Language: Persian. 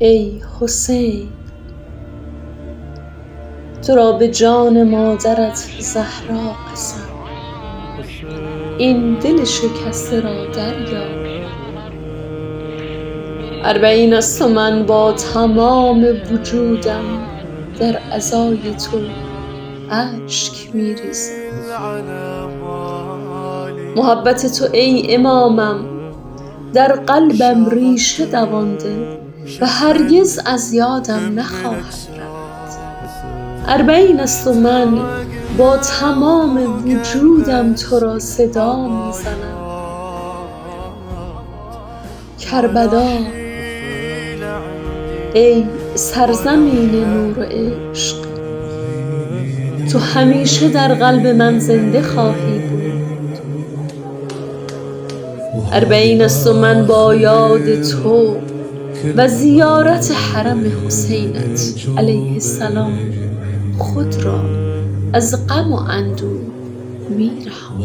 ای حسین، تو را به جان مادرت زهرا قسم، این دل شکسته را دریاب. 40 است و من با تمام وجودم در عزای تو اشک می ریزم. محبت تو ای امامم در قلبم ریشه دوانده و هرگز از یادم نخواهد رفت. 40 است و من با تمام وجودم تو را صدا می زنم. کربلا ای سرزمین نور و عشق، تو همیشه در قلب من زنده خواهی بود. 40 است و من با یاد تو و زیارت حرم حسینت علیه السلام خود را از غم و اندوه می رهانم.